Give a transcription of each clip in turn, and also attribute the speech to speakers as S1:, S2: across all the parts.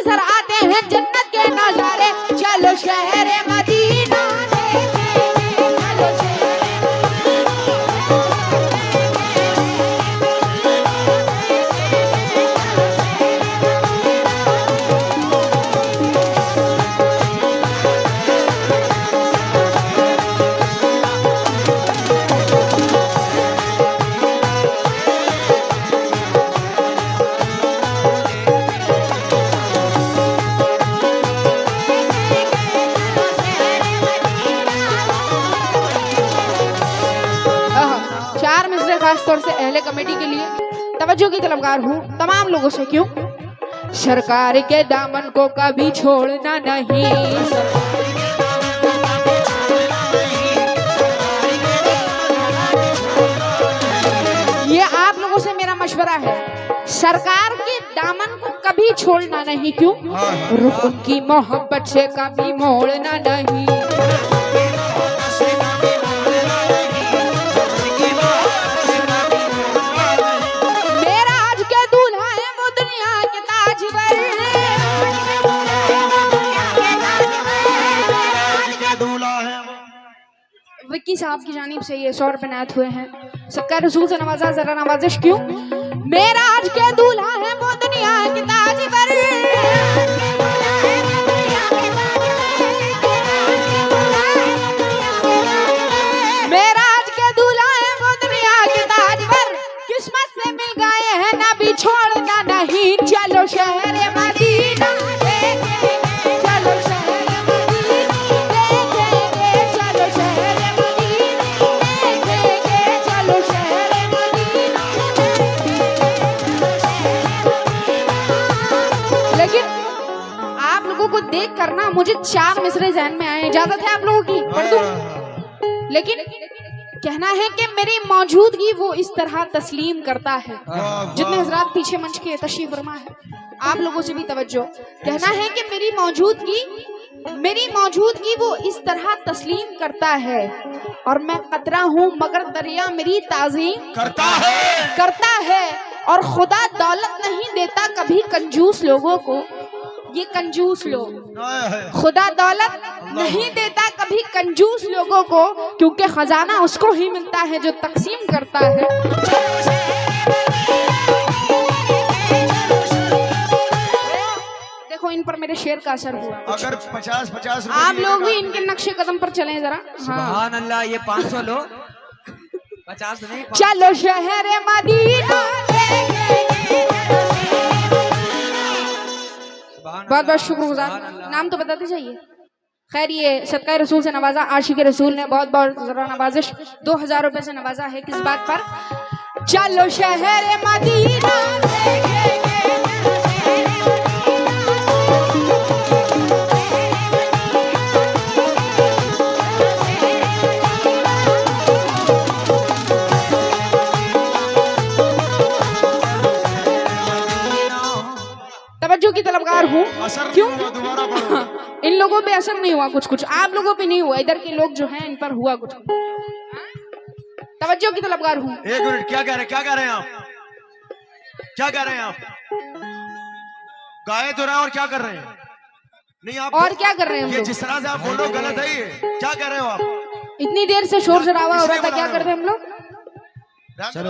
S1: नजर आते हैं जन्नत के नजारे। चलो शहर मदीना खासतौर से अहले कमेटी के लिए तवज्जो की तलबगार हूँ तमाम लोगों से। क्यों? सरकार के दामन को कभी छोड़ना नहीं। ये आप लोगों से मेरा मशवरा है, सरकार के दामन को कभी छोड़ना नहीं। क्यों? रुख उनकी मोहब्बत से कभी मोड़ना नहीं। विक्की साहब की जानिब से ये 100 रुपए नायत हुए हैं। सबका रसूल से नवाजा, जरा नवाजिश। क्यों? मेरा आज के दूल्हा है वो दुनिया के ताजवर। मेरा आज के दूल्हा है वो दुनिया के ताजवर। किस्मत से मिल गए हैं ना भी छोड़ना नहीं। चलो शहर मदीना को देख करना मुझे 4 मिसरे ज़हन में आए। इजाजत है आप लोगों की? पढ़ दूं? लेकिन कहना है कि मेरी मौजूदगी वो इस तरह तस्लीम करता है। जितने हजरात पीछे मंच के तशरीफ फरमा है, आप लोगों से भी तवज्जो। कहना है कि मेरी मौजूदगी वो इस तरह तस्लीम करता है। और मैं कतरा हूँ मगर दरिया मेरी ताज़ीम करता है। और खुदा दौलत नहीं देता कभी कंजूस लोगों को। ये कंजूस लोग, खुदा दौलत नहीं देता कभी कंजूस लोगों को, क्योंकि खजाना उसको ही मिलता है जो तकसीम करता है। देखो इन पर मेरे शेर का असर हुआ।
S2: अगर 50-50
S1: आप लोग भी इनके नक्शे कदम पर चलें जरा।
S3: सुभान अल्लाह। ये 500 लो, 50 नहीं।
S1: चलो शहर मदीना। बहुत बहुत शुक्रगुजार। नाम तो बताते जाइए। खैर ये सदका रसूल से नवाजा, आशिक रसूल ने बहुत बहुत जरा नवाजिश 2000 रुपए से नवाजा है। किस बात पर? चलो शहर मदीना की तलबगार हूँ। क्यों? इन लोगों पे असर नहीं हुआ कुछ, आप लोगों पे नहीं हुआ। इधर के लोग जो हैं इन पर हुआ कुछ। तवज्जो की तलबगार हूँ।
S2: 1 मिनट, क्या कह रहे हैं आप? क्या कह रहे हैं आप? गाए तो रहे और क्या कर रहे हैं? नहीं आप
S1: और क्या कर रहे हैं?
S2: ये जिस तरह से आप बोल रहे हो गलत है। ये क्या कह रहे हो आप?
S1: इतनी देर से शोर शराबा हो रहा था, क्या करते हैं हम लोग?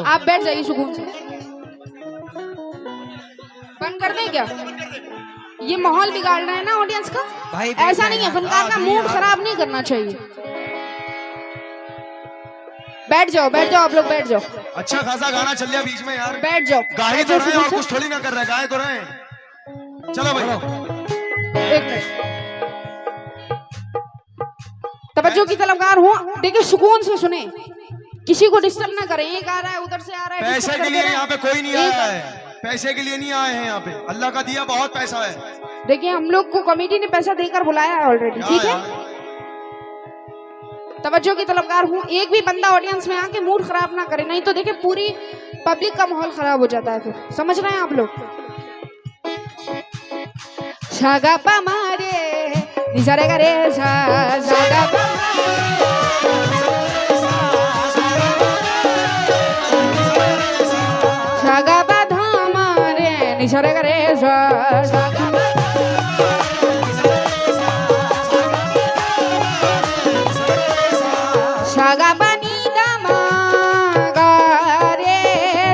S1: आप बैठ जाइए सुकून से। बंद कर दें क्या? ये माहौल बिगाड़ रहा है ना ऑडियंस का। ऐसा नहीं है, फनकार का मूड खराब नहीं करना चाहिए। बैठ जाओ आप लोग, बैठ जाओ।
S2: अच्छा खासा गाना चल रहा बीच में यार,
S1: बैठ जाओ।
S2: गाए तो रहे और कुछ थोड़ी ना कर रहे, गाए तो रहे। चलो भाई
S1: 1 मिनट तवज्जो की तलबगार हूँ। देखिए सुकून से सुने, किसी को डिस्टर्ब ना करें। एक आ रहा है, उधर से आ रहा है।
S2: पैसे के लिए यहाँ पे कोई नहीं आया है, पैसे के लिए नहीं आए हैं यहाँ पे। अल्लाह का दिया बहुत पैसा है।
S1: देखिए हम लोग को कमेटी ने पैसा देकर बुलाया है ऑलरेडी। ठीक है, तवज्जो की तलबगार हूँ। एक भी बंदा ऑडियंस में आके मूड खराब ना करे, नहीं तो देखिए पूरी पब्लिक का माहौल खराब हो जाता है। फिर समझ रहे हैं आप लोग? सागा पा मारे निसारे गा रे सागा पा सागा पा धा मारे निसारे गा रे सागा गा बनी गा मा गा रे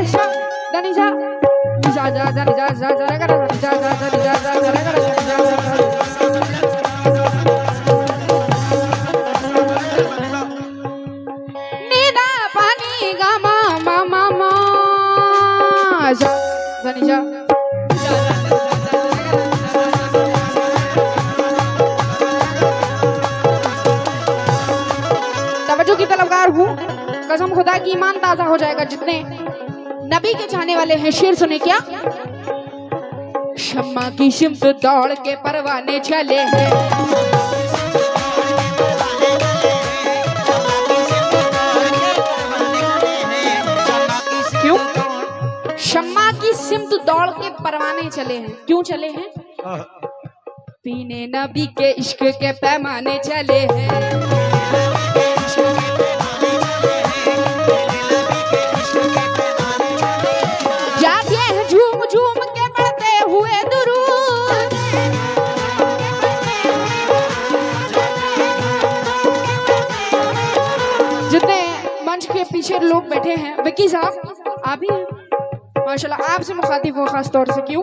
S1: सा धनी सा जा जा जा जा जा जा गा जा जा जा जा जा जा गा नी दा पानी गा मा मा मा मा जा धनी जा की तलबगार हूँ कसम खुदा की ईमान ताजा हो जाएगा जितने नबी के चाहने वाले हैं। शेर सुने क्या? शम्मा की सिमत दौड़ के परवाने चले हैं, क्यों? शम्मा की सिमत दौड़ के परवाने चले हैं, क्यों चले हैं? पीने नबी के इश्क के पैमाने चले हैं। पीछे लोग बैठे हैं, विक्की साहब आप भी माशाल्लाह, आपसे मुखातिब हो खास तौर से, क्यों?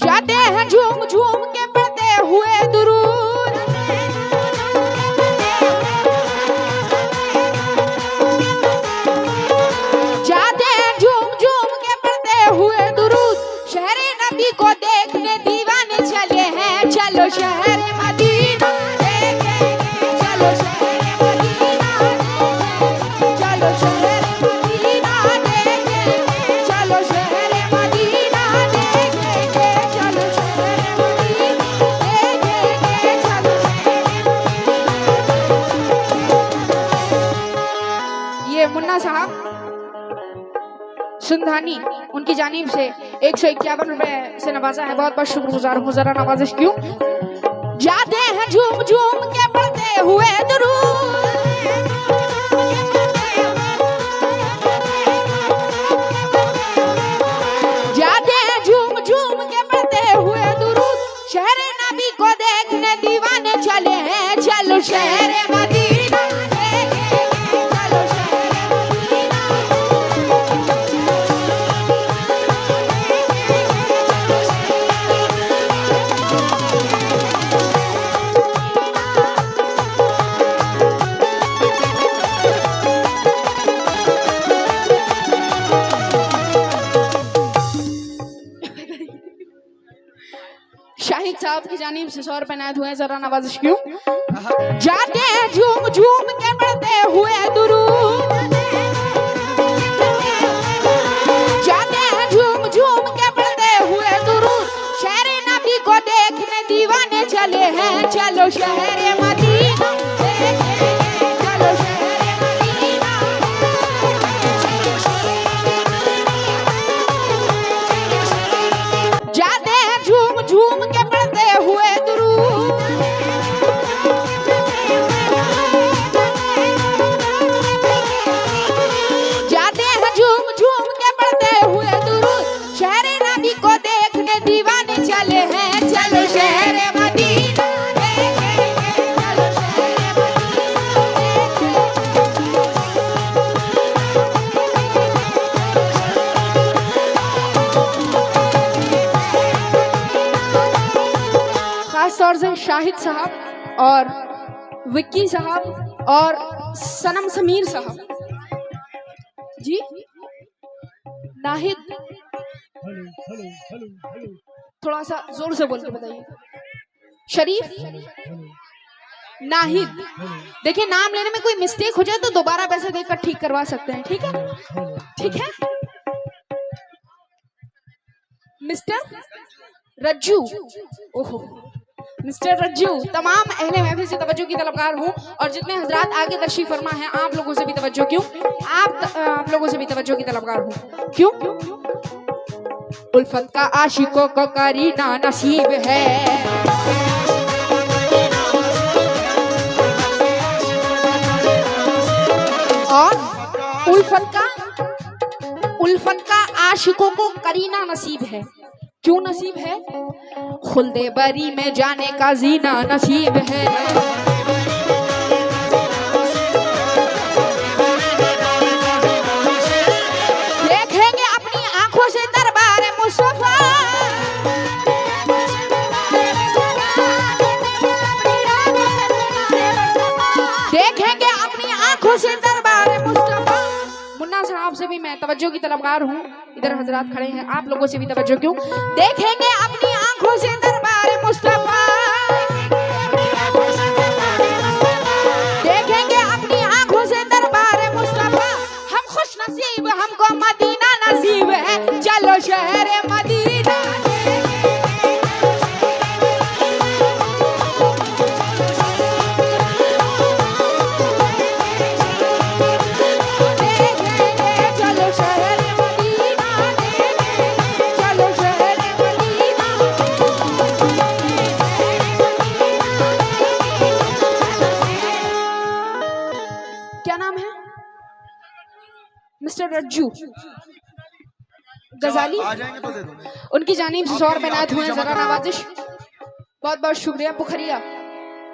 S1: जाते हैं झूम झूम के पढ़ते हुए दुरूद, जाते हैं झूम झूम के पढ़ते हुए दुरूद, शहरे नबी को देखने दीवाने चले हैं। चलो शहरे मदीना देखेंगे, चलो शहरे मदीना, चलो शहरे मदीना देखेंगे, चलो शहरे मदीना देखेंगे, चलो शहरे मदीना देखेंगे, चलो शहरे। ये मुन्ना साहब सुंधानी, उनकी जानिब से 151 रुपए से नवाजा है, बहुत बहुत शुक्रगुजार हूँ। जरा नवाजिश क्यों? जाते हैं झूम झूम के पढ़ते हुए दुरूद, जाते हैं झूम झूम के पढ़ते हुए दुरूद, शहरे नबी को देखने दीवाने चले हैं। चलो शहरे मदीना देखेंगे, चलो शहरे मदीना, शाहिद साहब की जानिब से 100 रुपए नायत हुए हैं। जरा नवाजिश क्यों? जाते हैं झूम झूम के पढ़ते हुए दुरूद, जाते हैं झूम झूम के पढ़ते हुए दुरूद, शहरे नबी को देखने दीवाने चले हैं। चलो शहरे मदीना देखेंगे, चलो शहरे मदीना, जाते हैं झूम झूम के पढ़ते हुए दुरूद, जाते हैं झूम झूम के पढ़ते हुए दुरूद, शहरे नबी को देखने दीवाने चले हैं। चलो शहरे मदीना देखेंगे, चलो शहरे मदीना। खास तौर से शाहिद साहब और विक्की साहब और सनम समीर साहब जी, नाहिद थोड़ा सा जोर से बोल के बताइए। शरीफ, नाहिद, देखिए नाम लेने में कोई मिस्टेक हो जाए तो दोबारा पैसे देकर ठीक करवा सकते हैं, ठीक है? ठीक है। मिस्टर रज्जू, ओहो मिस्टर रज्जू, तमाम अहले महफिल से तवज्जो की तलबगार हूँ, और जितने हजरात आगे तशरीफ फरमा हैं आप लोगों से भी तवज्जो, क्यों? आप लोगों से भी तवज्जो की तलबगार हूँ, क्यों? उल्फत का आशिकों को करीना नसीब है, और उल्फत का आशिकों को करीना नसीब है। क्यों नसीब है? खुल्दे बरी में जाने का जीना नसीब है, आंखों से दरबार मुस्तफा। मुन्ना साहब से भी मैं तवज्जो की तलबगार हूँ, इधर हजरात खड़े हैं, आप लोगों से भी तवज्जो क्यों। देखेंगे अपनी आंखों से दरबार मुस्तफा, देखेंगे अपनी आंखों से दरबार मुस्तफा। हम खुश नसीब, हमको मदीना नसीब है, चलो शहर मदीना। मिस्टर रज्जू गजाली,
S2: आ जाएंगे तो दे दो।
S1: उनकी जानिब से 100 रुपए नात हुए, जरा नवाजिश। बहुत बहुत शुक्रिया बुखरिया,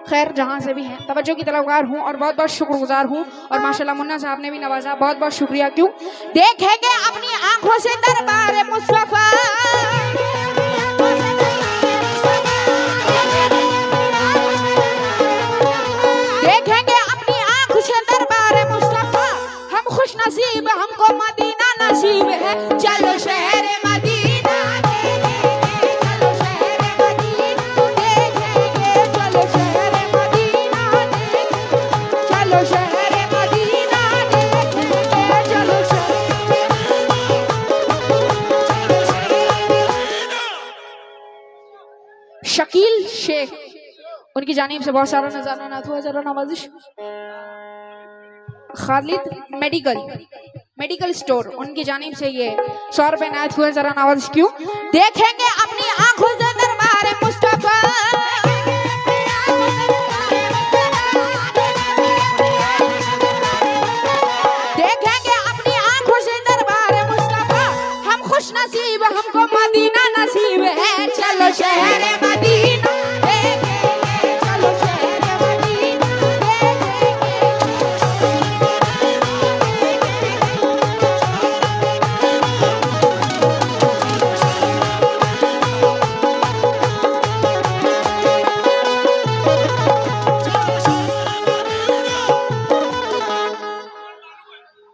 S1: खैर जहां से भी हैं, तवज्जो की तलबगार हूँ और बहुत बहुत शुक्रगुजार हूँ। और माशाल्लाह मुन्ना साहब ने भी नवाजा, बहुत बहुत शुक्रिया क्यों। देखेंगे अपनी आंखों से दरबार मुस्तफा, देखेंगे अपनी आंखों से दरबार मुस्तफा। हम खुश नसीब, हमको मदीना नसीब है, चलो शहर मदीना। चलो शहर मदीना, चलो शहर मदीना, चलो शहर मदीना, चलो शकील शेख, उनकी जानिब से बहुत सारा नजारा नात हुआ, जरा नवाजिश। खालिद मेडिकल स्टोर, उनकी जानिब से ये 100 रुपए नात हुए, जरा नवाजिश क्यों। देखेंगे अपनी आंखों से दरबार मुस्तफा, देखेंगे अपनी आंखों से दरबार मुस्तफा। हम खुश नसीब, हमको मदीना नसीब है, चलो शहर मदीना। चलो शहर मदीना,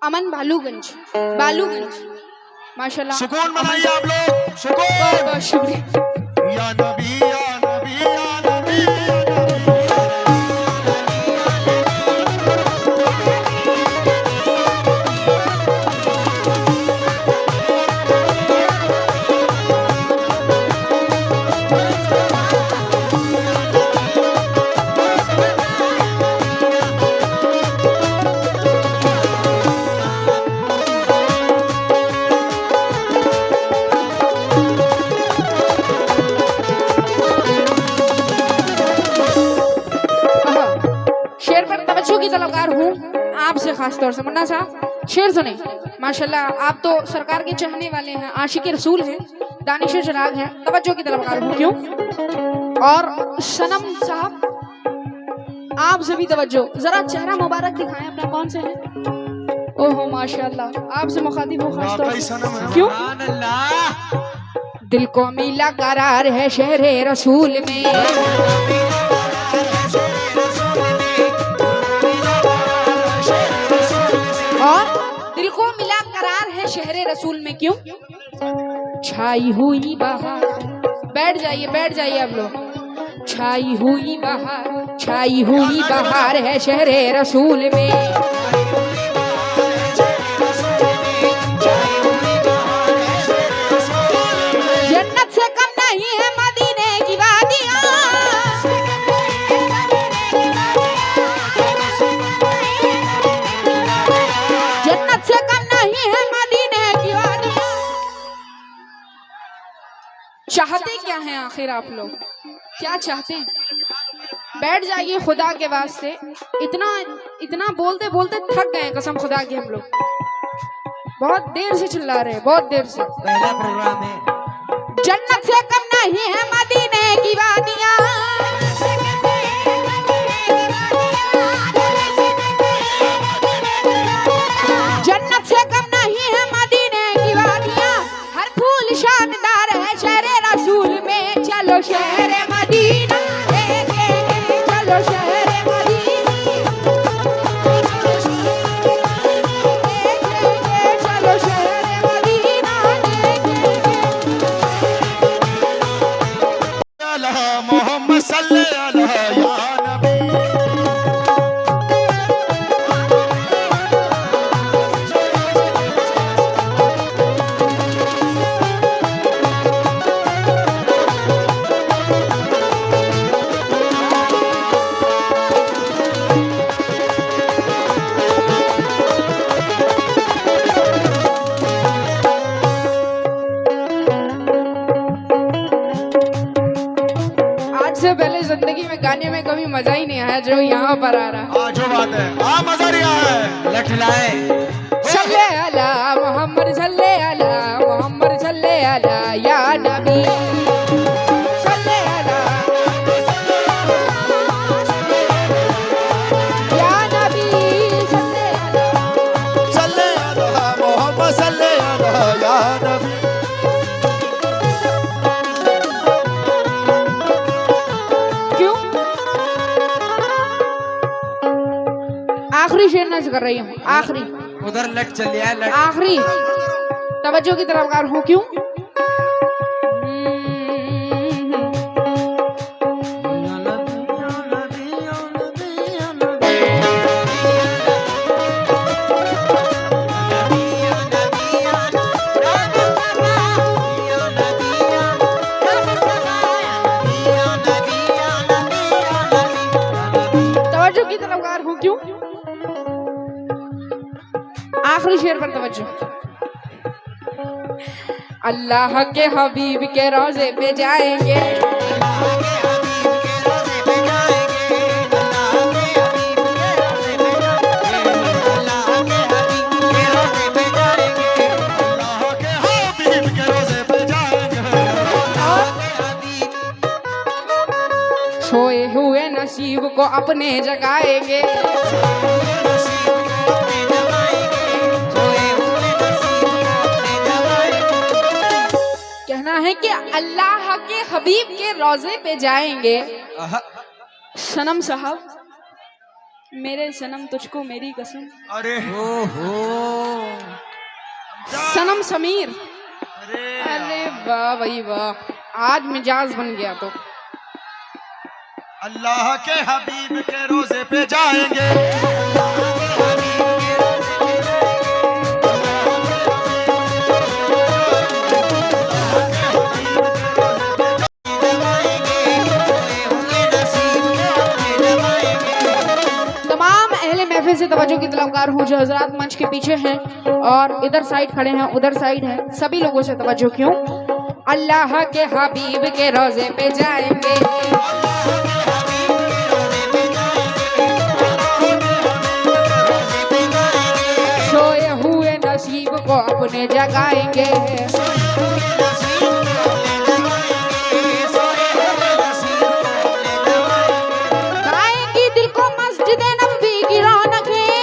S1: अमन बालूगंज माशाल्लाह।
S2: सुकून बनाइए आप लोग, सुकून।
S1: बहुत बहुत शुक्रिया।
S2: या नबी या नबी या नबी या
S1: की तलबगार हूँ आपसे खास तौर से। मुन्ना साहब शेर सुने, माशाल्लाह आप तो सरकार के चाहने वाले हैं, आशिक रसूल हैं, दानिश चिराग हैं, तवज्जो की तलबगार हूँ क्यों। और सनम साहब आपसे भी तवज्जो, जरा चेहरा मुबारक दिखाएं अपना, कौन से हैं। ओहो माशाल्लाह, आपसे मुखातिब हूँ खास तौर से क्यों। दिल को मिला करार है शहरे रसूल में, और दिल को मिला करार है शहरे रसूल में क्यों। छाई हुई बहार, बैठ जाइए आप लोग। छाई हुई बहार है शहरे रसूल में, जन्नत से कम नहीं है मदीने की वादियां, जन्नत से कम नहीं है मदीने की वादियां। चाहते क्या हैं आखिर आप लोग, क्या चाहते हैं। बैठ जाइए खुदा के वास्ते, इतना बोलते बोलते थक गए कसम खुदा की। हम लोग बहुत देर से चिल्ला रहे हैं, बहुत देर से।
S3: पहला प्रोग्राम है।
S1: जन्नत से कम नहीं है मदीने की वादियां, जन्नत से कम नहीं है मदीने की वादियां। हर फूल शानदार है शहरे रसूल में, चलो शहर मदीना, चलो शहर मदीना, मजा ही नहीं आया जो यहाँ पर आ रहा।
S2: जो बात है मजा नहीं आया है।
S3: लठ लाए।
S1: सल्ले अला मोहम्मद सल्ले अला मोहम्मद सल्ले अला या नबी सल्ले अला या नबी
S2: सल्ले अला मोहम्मद सल्ले अला या नबी।
S1: क्यों आखिरी शेर नज कर रही हूँ, आखिरी
S3: उधर लट चल रहा है। लट
S1: आखिरी तवज्जो की तरफदार हूँ। क्यों तवज्जो की तरफदार हूँ। क्यों आखिरी शेर पर तवज्जो। अल्लाह के हबीब के रोजे पे जाएंगे, सोए हुए नसीब को अपने जगाएंगे। कहना है कि अल्लाह के हबीब के रोजे पे जाएंगे। सनम साहब मेरे सनम तुझको मेरी कसम।
S2: अरे
S1: सनम समीर। अरे वाह भाई वाह, आज मिजाज बन गया। तो
S2: अल्लाह के हबीब के रोजे पे जाएंगे।
S1: तमाम अहले महफिल से तवज्जो की तलबगार हूँ जो हजरात मंच के पीछे हैं और इधर साइड खड़े हैं, उधर साइड हैं, सभी लोगों से तवज्जो। क्यों अल्लाह के हबीब के रोजे पे जाएंगे, सोए हुए नसीब को अपने जगाएंगे। गाएंगी दिल को मस्जिद नबी की रौनकें,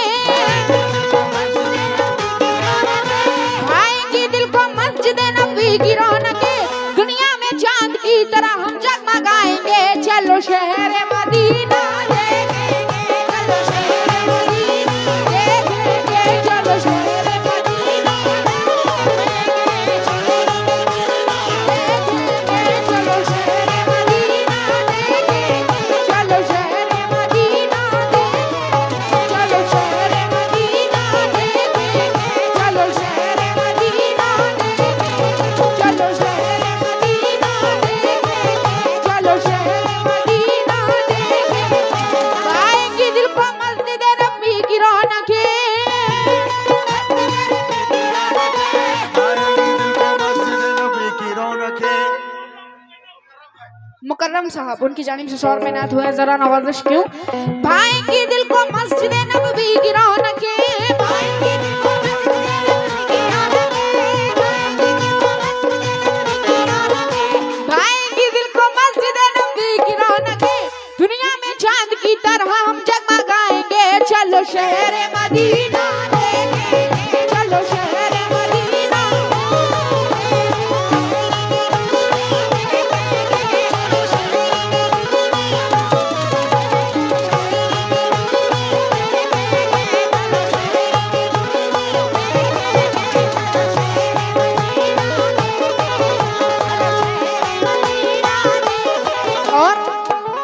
S1: गाएंगी दिल को मस्जिद नबी की रौनकें, दुनिया में चांद की तरह हम जगमगाएंगे। चलो शहर मदीना मुकर्रम साहब उनकी जानिब से शौर में नात हुआ है, जरा नवाजिश। क्यों भाएंगी दिल को मस्जिद नबवी की रौनकें, भाएंगी दिल को भाएंगी दिल को मस्जिद नबवी की रौनकें, दुनिया में चांद की तरह हम जगमगाएंगे। चलो शहर मदीना देखेंगे, चलो शहर मदीना।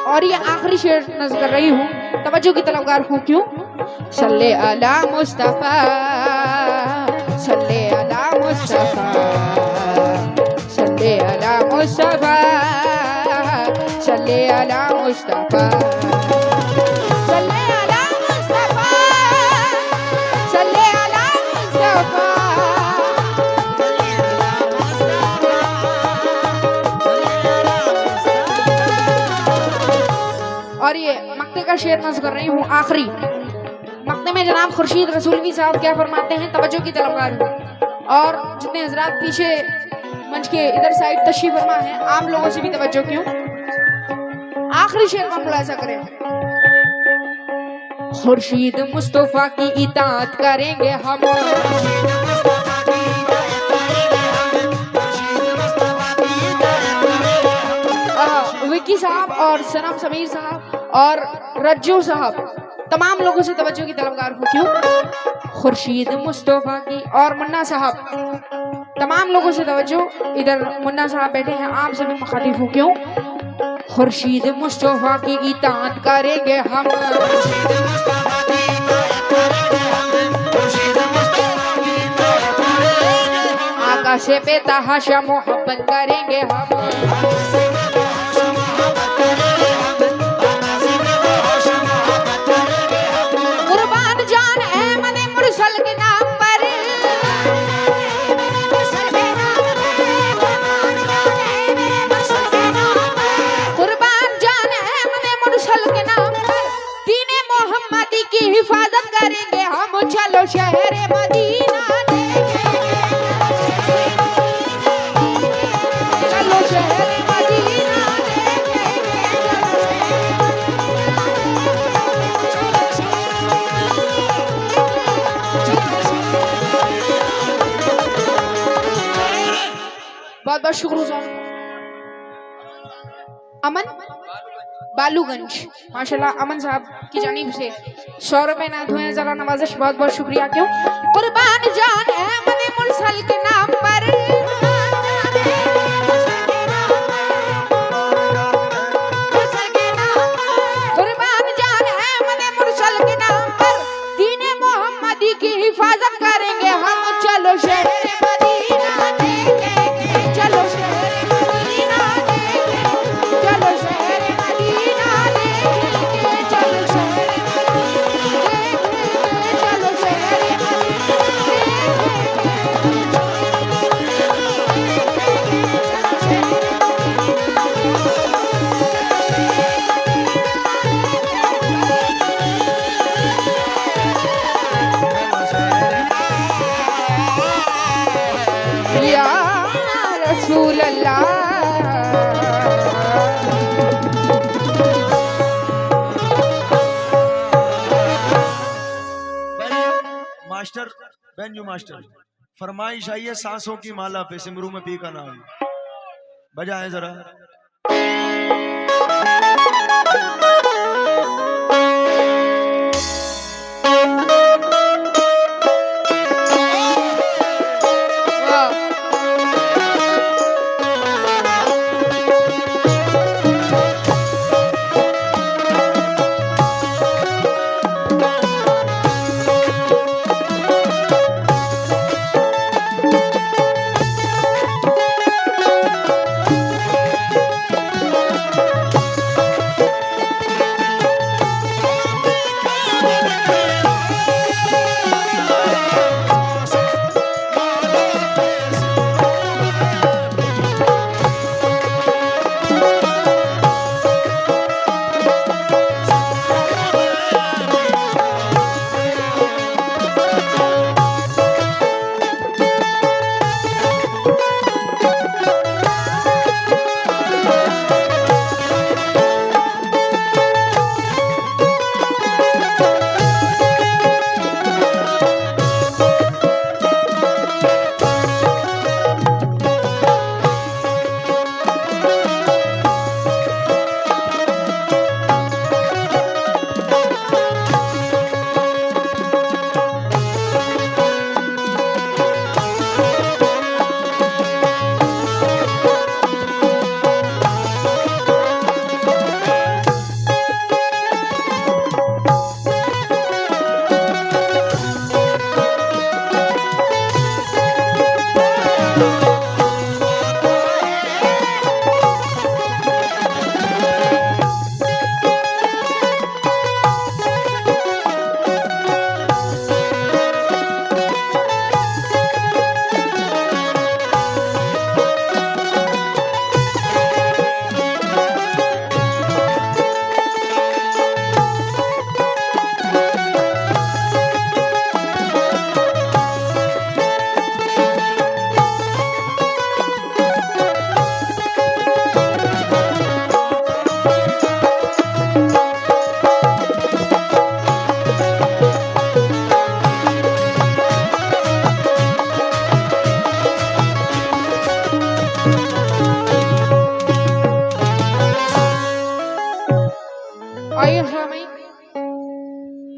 S1: और ये आखिरी शेर नज़र कर रही हूँ, तवज्जो की तलबगार हूँ। क्यों सल्ले अला मुस्तफा, सल्ले अला मुस्तफा, सल्ले अला मुस्तफा, सल्ले अला मुस्तफा, सल्ले अला मुस्तफा, सल्ले अला मुस्तफा। और ये का शेर नज़्म कर रही हूँ आखिरी मकते में। जनाब खुर्शीद रसूलवी साहब क्या फरमाते हैं, तवज्जो की तलबगार हूँ। और जितने हजरात पीछे मंच के इधर साइड तशरीफ फरमा है, आप लोगों से भी तवज्जो क्यों। आखिरी शेर का मुलाजा करें। खुर्शीद मुस्तफा की इताअत करेंगे हम, विकी साहब और सनम समीर साहब और रज्जू साहब, तमाम लोगों से तवज्जो की तलबगार हूँ क्यों। खुर्शीद मुस्तफा की और मुन्ना साहब, तमाम लोगों से तवज्जो। इधर मुन्ना साहब बैठे हैं, आप सभी मुखातिब हूँ क्यों। खुर्शीद मुस्तफा की इताअत करेंगे हम, आका से बेतहाशा मोहब्बत करेंगे हम, कुर्बान जान अहमद मुरसल के नाम पर, कुर्बान जान अहमद मुरसल के नाम पर दीने मोहम्मदी की हिफाजत करेंगे हम। चलो शहर मदीना बहुत बहुत शुक्रिया। अमन बालूगंज, माशाल्लाह अमन साहब की जानिब से 100 रुपए नात हुए, जरा नवाजिश, बहुत बहुत शुक्रिया क्यों। कुर्बान जान अहमद मुरसल के नाम पर, कुर्बान जान अहमद मुरसल के नाम पर दीने मोहम्मदी की हिफाजत करेंगे हम। चलो शहर मदीना देखेंगे, चलो शहर मदीना देखेंगे, चलो शहर मदीना देखेंगे, चलो शहर मदीना देखेंगे, चलो शहर या रसूल अल्लाह।
S2: मास्टर बेंजू मास्टर, फरमाइश आई है सांसों की माला पे सिमरू में पी का नाम, बजाएं जरा।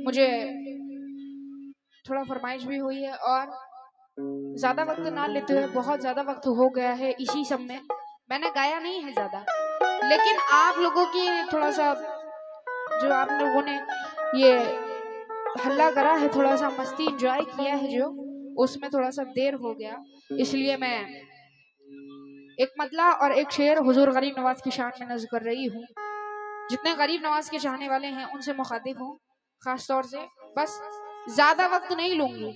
S1: मुझे थोड़ा फरमाइश भी हुई है और ज्यादा वक्त ना लेते हुए, बहुत ज्यादा वक्त हो गया है इसी सब में, मैंने गाया नहीं है ज्यादा, लेकिन आप लोगों की थोड़ा सा जो आप लोगों ने ये हल्ला करा है, थोड़ा सा मस्ती एंजॉय किया है, जो उसमें थोड़ा सा देर हो गया, इसलिए मैं एक मतला और एक शेर हुजूर गरीब नवाज की शान में नज़्म कर रही हूँ। जितने गरीब नवाज के चाहने वाले हैं उनसे मुखातिब हूँ खास तौर से, बस ज्यादा वक्त नहीं लूंगी।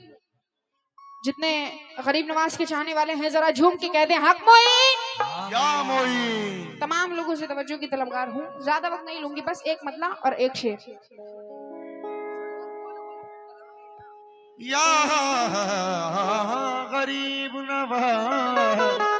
S1: जितने गरीब नवाज के चाहने वाले हैं जरा झूम के कह दें हक मोइन।
S2: या मोइन।
S1: तमाम लोगों से तवज्जो की तलबगार हूँ, ज्यादा वक्त नहीं लूंगी, बस एक मतला और एक शेर।
S2: या गरीब नवाज।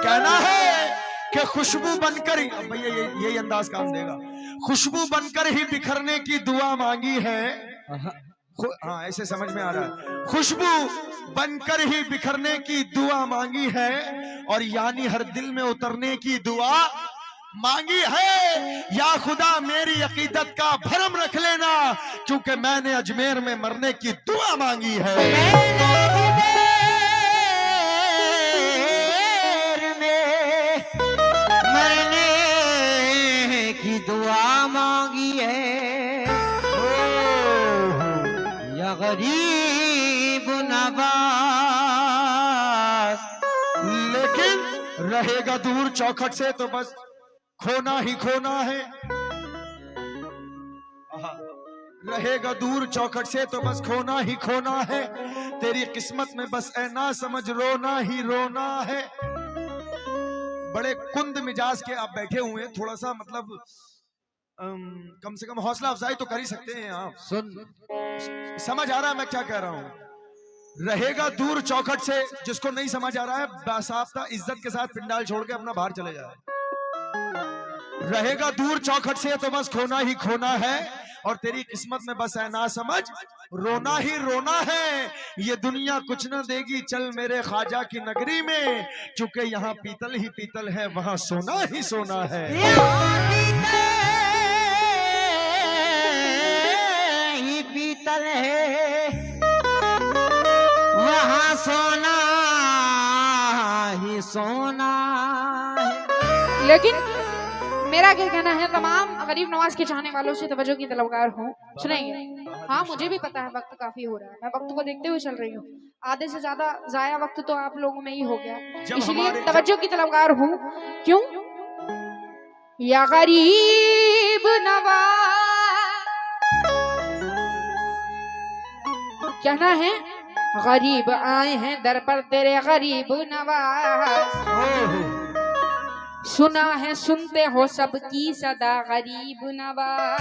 S2: कहना है कि खुशबू बनकर ही, अब भैया यही अंदाज काम देगा, खुशबू बनकर ही बिखरने की दुआ मांगी है। हाँ ऐसे समझ में आ रहा है। खुशबू बनकर ही बिखरने की दुआ मांगी है और यानी हर दिल में उतरने की दुआ मांगी है। या खुदा मेरी अकीदत का भरम रख लेना, क्योंकि मैंने अजमेर में मरने की दुआ मांगी है।
S3: दुआ मांगी है या गरीब नवाज।
S2: लेकिन रहेगा दूर चौखट से तो बस खोना ही खोना है। रहेगा दूर चौखट से तो बस खोना ही खोना है। तेरी किस्मत में बस ऐ ना समझ रोना ही रोना है। बड़े कुंद मिजाज के आप बैठे हुए हैं, थोड़ा सा मतलब कम से कम हौसला अफजाई तो कर ही सकते हैं आप। समझ आ रहा है मैं क्या कह रहा हूं। रहेगा दूर चौखट से, जिसको नहीं समझ आ रहा है बासाफ्ता इज्जत के साथ पिंडाल छोड़ के अपना बाहर चले जाए। रहेगा दूर चौखट से तो बस खोना ही खोना है और तेरी किस्मत में बस है ना समझ रोना ही रोना है। ये दुनिया कुछ न देगी, चल मेरे ख्वाजा की नगरी में, क्योंकि यहाँ पीतल ही पीतल है, वहां सोना ही सोना है।
S3: पीतल है वहाँ सोना ही सोना है।
S1: लेकिन मेरा क्या कहना है, तमाम गरीब नवाज के चाहने वालों से तवज्जो की तलबगार हूँ, सुनेंगे। हाँ मुझे भी पता है वक्त काफी हो रहा है, मैं वक्त को देखते हुए चल रही हूँ। आधे से ज्यादा जाया वक्त तो आप लोगों में ही हो गया, इसलिए तवज्जो की तलबगार हूँ। क्यों? या गरीब नवाज कहना है, गरीब आए हैं दर पर तेरे गरीब नवाज, सुना है सुनते हो सबकी सदा गरीब नवाज।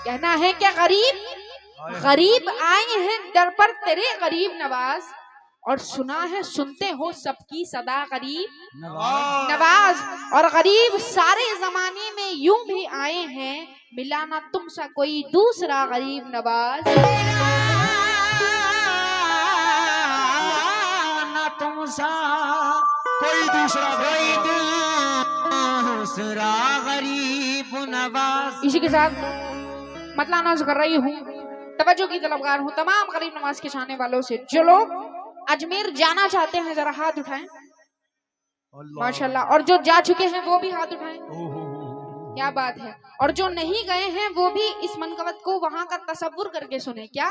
S1: कहना है क्या गरीब आए हैं दर पर तेरे गरीब नवाज, और सुना है सुनते हो सबकी सदा गरीब नवाज। और गरीब सारे जमाने में यूं भी आए हैं, मिला ना तुमसा कोई दूसरा गरीब नवाज।
S3: ना तुमसा कोई दूसरा गरीब नवाज।
S1: इसी के साथ मतला नज़्म कर रही हूँ, तवज्जो की तलबगार हूँ तमाम गरीब नवाज के चाहने वालों से। जो लोग अजमेर जाना चाहते हैं जरा हाथ उठाएं, माशाल्लाह। और जो जा चुके हैं वो भी हाथ उठाएं, क्या बात है। और जो नहीं गए हैं वो भी इस मनकबत को वहां का तसव्वुर करके सुने, क्या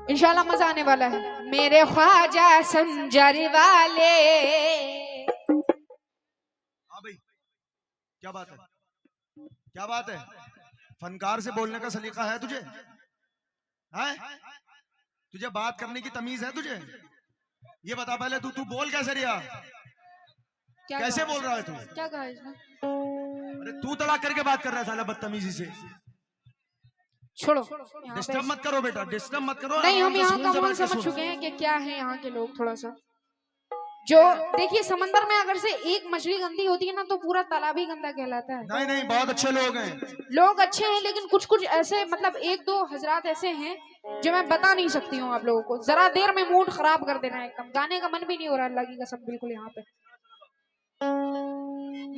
S1: इंशाल्लाह मजा आने वाला है। मेरे ख्वाजा संजर वाले।
S2: हाँ भाई क्या बात है, क्या बात है। फनकार से बोलने का सलीका है तुझे? है तुझे बात करने की तमीज है तुझे? ये बता पहले, तू बोल कैसे रिया, कैसे बोल रहा है तू?
S1: क्या कहा इसने?
S2: अरे तू तड़ाक करके बात कर रहा है साला बदतमीजी से।
S1: छोड़ो,
S2: डिस्टर्ब मत करो बेटा, डिस्टर्ब मत करो।
S1: नहीं, हम यहाँ का माहौल समझ चुके हैं कि क्या है यहाँ के लोग। थोड़ा सा जो देखिए, समंदर में अगर से एक मछली गंदी होती है ना तो पूरा तालाब ही गंदा कहलाता है।
S2: नहीं नहीं, बहुत अच्छे लोग हैं,
S1: लोग अच्छे हैं, लेकिन कुछ कुछ ऐसे मतलब एक दो हजरात ऐसे हैं जो मैं बता नहीं सकती हूँ आप लोगों को। जरा देर में मूड खराब कर देना, एकदम गाने का मन भी नहीं हो रहा, अल्लाह की कसम बिल्कुल यहाँ पे।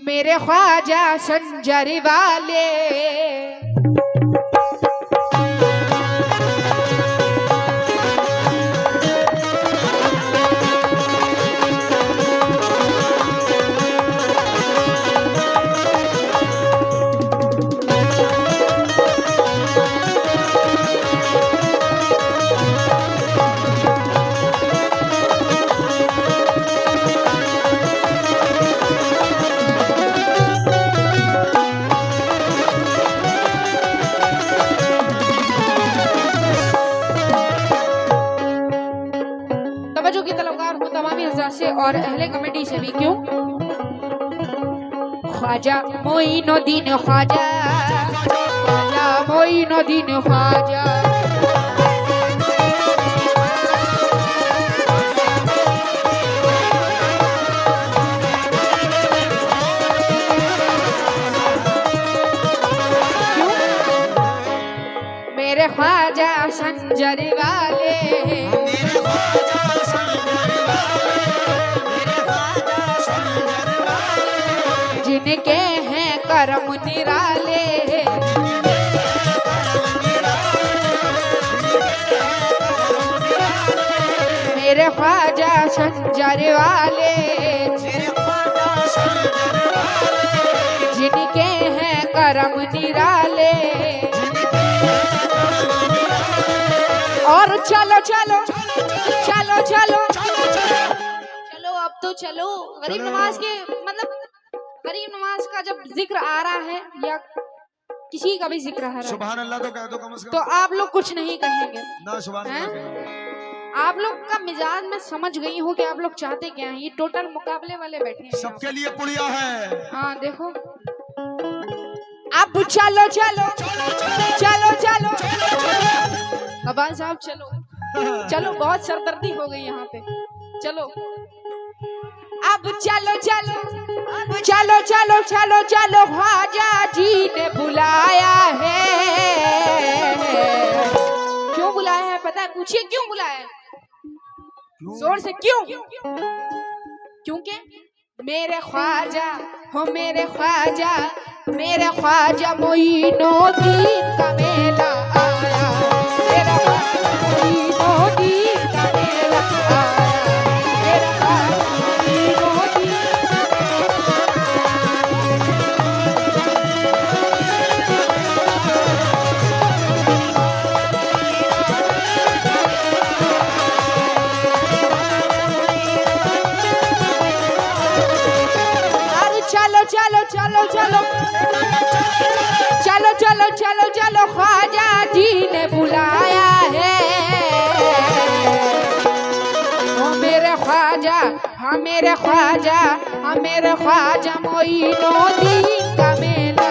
S1: मेरे ख्वाजा संजर वाले की तलबगार हूँ तमामी हज़रात से और अहले कमेटी से भी। क्यों? ख्वाजा मोइनुद्दीन ख्वाजा, ख्वाजा मोइनुद्दीन ख्वाजा, मेरे ख्वाजा संजर वाले, जिनके हैं करम निराले, मेरे ख्वाजा संजर वाले, जिनके हैं करम निराले। और चलो चलो चलो चलो चलो अब तो चलो। गरीब नवाज के मतलब गरीब नवाज का जब जिक्र आ रहा है या किसी का भी जिक्र आ रहा है,
S2: सुभान अल्लाह तो कह दो कम से कम।
S1: तो आप लोग कुछ नहीं कहेंगे
S2: ना सुभान अल्लाह।
S1: आप लोग का मिजाज मैं समझ गई हूँ कि आप लोग चाहते क्या हैं। ये टोटल मुकाबले वाले बैठे हैं,
S2: सबके लिए पुड़िया है।
S1: हाँ देखो अब चलो चलो चलो चलो अब्बास साहब चलो चलो, बहुत सरदर्दी हो गई यहाँ पे। चलो अब चलो चलो चलो चलो चलो चलो, ख्वाजा जी ने बुलाया है। क्यों बुलाया है पता है? पूछिए क्यों बुलाया है, जोर से क्यों? क्योंकि मेरे ख्वाजा हो, मेरे ख्वाजा, मेरे ख्वाजा मोइनुद्दीन का मेला आया, मेरा ख्वाजा मोइनुद्दीन का मेला आया, मेरा ख्वाजा मोइनुद्दीन। चलो चलो चलो चलो चलो चलो चलो चलो, ख्वाजा जी ने बुलाया है। ओ मेरे ख्वाजा, हाँ मेरे ख्वाजा, हाँ मेरे ख्वाजा मोइनुद्दीन का मेला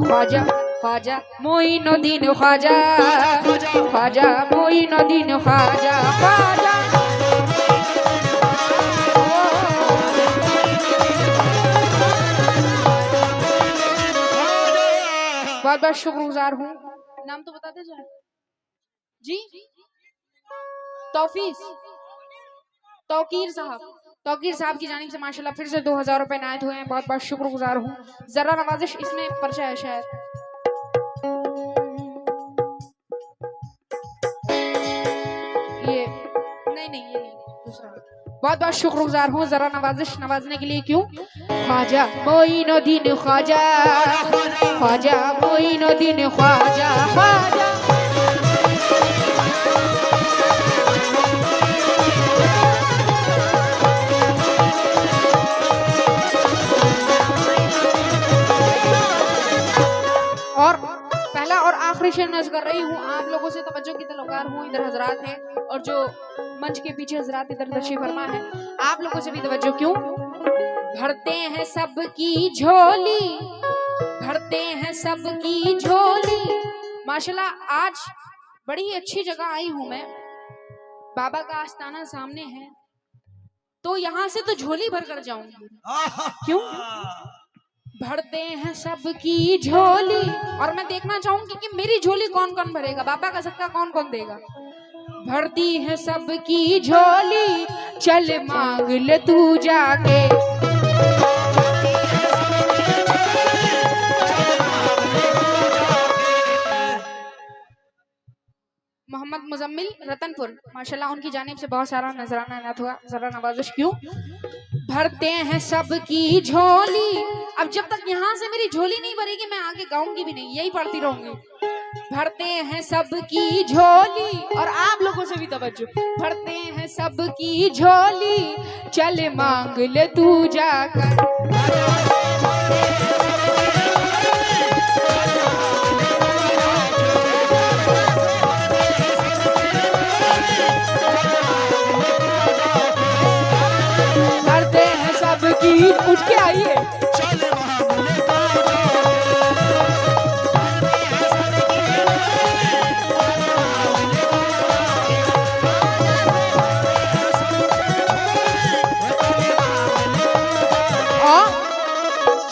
S1: ख्वाजा, ख्वाजा मोइनुद्दीन ख्वाजा, ख्वाजा मोइनुद्दीन ख्वाजा, ख्वाजा। बहुत बहुत शुक्रगुजार हूँ। नाम तो बताते जाए जी। तौकीर साहब की जानिब से माशाल्लाह फिर से 2000 रुपए नायत हुए हैं। बहुत बहुत शुक्रगुजार हूँ। जरा नवाजिश इसमें पर्चा है शायद। ये नहीं ये नहीं दूसरा। बहुत बहुत शुक्रगुजार हूँ जरा नवाजिश नवाजने के लिए। क्यों? ख्वाजा मोइनुद्दीन ख्वाजा, ख्वाजा मोइनुद्दीन ख्वाजा, ख्वाजा। और पहला और आखिरी शेर नज़्म कर रही हूँ, आप लोगों से तवज्जो की तलबगार हूँ। इधर हजरात हैं और जो मंच के पीछे हजरात इधर तशरीफ फरमा है, आप लोगों से भी तवज्जो। क्यों? भरते हैं सबकी झोली, भरते हैं सबकी झोली। माशाल्लाह आज बड़ी ही अच्छी जगह आई हूँ मैं, बाबा का आस्थाना सामने है, तो यहाँ से तो झोली भर कर जाऊंगी। क्यों? भरते हैं सबकी झोली, और मैं देखना चाहूंगी कि मेरी झोली कौन कौन भरेगा, बाबा का सदका कौन कौन देगा। भरती है सबकी झोली, चल मांग ले तू जाके। मोहम्मद मुजम्मिल रतनपुर, माशाल्लाह उनकी जानिब से बहुत सारा नजराना इनायत हुआ, जरा नवाजिश। क्यों? भरते हैं सबकी झोली। अब जब तक यहाँ से मेरी झोली नहीं भरेगी मैं आगे गाऊंगी भी नहीं, यही पढ़ती रहूंगी। भरते हैं सबकी झोली, और आप लोगों से भी तवज्जो। भरते हैं सबकी झोली, चल मांग ले तू जाकर। भरते हैं सबकी, उठ के आइए।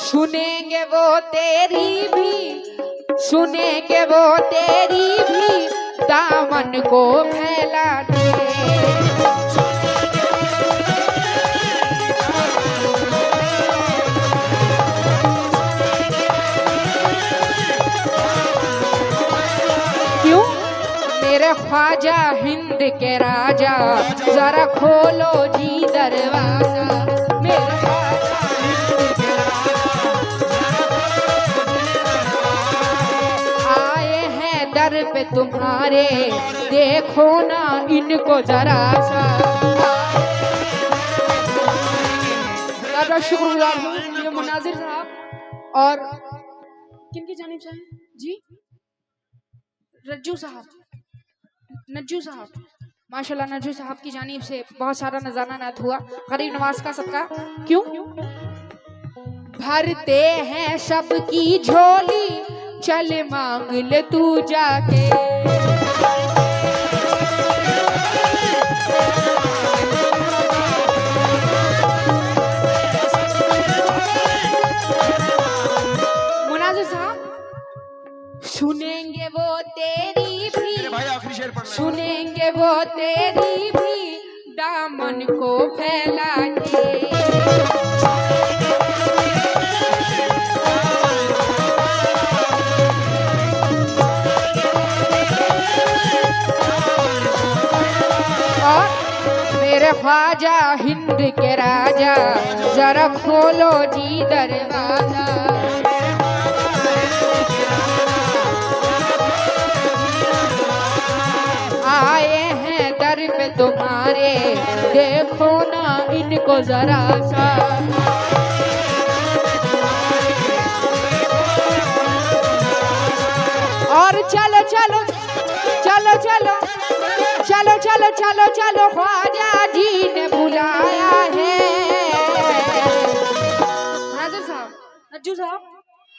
S1: सुनेंगे वो तेरी भी, सुनेंगे वो तेरी भी, दामन को फैला दे। क्यों? मेरे ख्वाजा हिंद के राजा, जरा खोलो जी दरवाजा। मेरे दर पे तुम्हारे, देखो ना इनको जरा सा। शुक्रगुजार हूँ ये मुनाजिर साहब और किनकी जानिब से हैं जी, रज्जू साहब, नज्जू साहब, माशाल्लाह नज्जू साहब की जानिब से बहुत सारा नजारा नात हुआ, गरीब नवाज का सबका। क्यों? भरते हैं सबकी झोली, चल मांग ले तू जाके। मुनाजिर साहब, सुनेंगे वो तेरी भी,
S2: भाई आखिरी शेर पढ़,
S1: सुनेंगे वो तेरी भी, दामन को फैला के। मेरे ख्वाजा हिंद के राजा, जरा खोलो जी दरवाजा। आए हैं दर पे तुम्हारे, देखो ना इनको जरा सा। और चलो चलो चलो चलो चलो चलो चलो चलो, ख्वाजा जी ने बुलाया है। नाजिर साहब, रज्जू साहब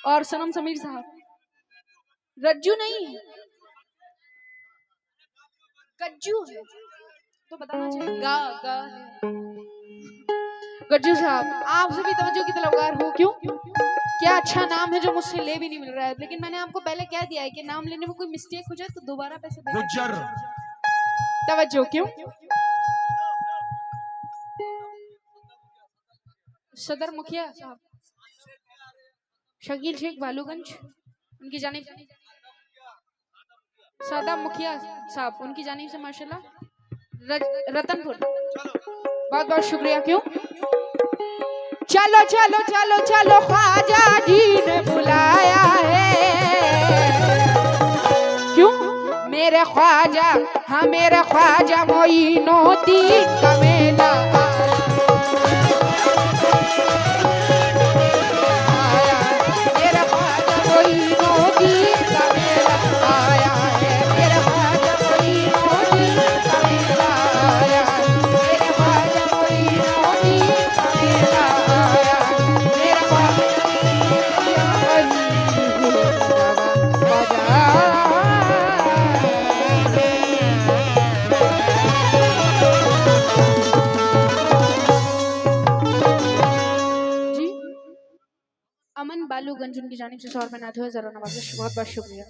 S1: और सनम समीर साहब, रज्जू नहीं है, कज्जू है, तो बताना चाहिए गा गा है। गज्जू साहब, आपसे भी तवज्जो की तलबगार हूँ। क्यों? क्या अच्छा नाम है जो मुझसे ले भी नहीं मिल रहा है, लेकिन मैंने आपको पहले कह दिया है कि नाम लेने में कोई मिस्टेक हो जाए तो दोबारा पैसे देना।
S2: गुज्जर,
S1: तवज्जो। क्यों? सदर मुखिया साहब शकील शेख बालूगंज, उनकी जानिब, सादा मुखिया साहब उनकी जानिब से माशाल्लाह रतनपुर, बहुत बहुत शुक्रिया। क्यों? चलो चलो चलो चलो ख्वाजा जी ने बुलाया है। क्यों? मेरे ख्वाजा, हाँ मेरे ख्वाजा मोइनुद्दीन का मेला आया। मेरे ख्वाजा मोइनुद्दीन का मेला आया है। मेरे ख्वाजा मोइनुद्दीन का मेला आया। मेरे ख्वाजा मोइनुद्दीन का मेला आया। मेरे ख्वाजा जी अमन बालूगंज उनकी जानिब से 100 रुपये नाते हुए जरा नवाजिश। बहुत बहुत शुक्रिया।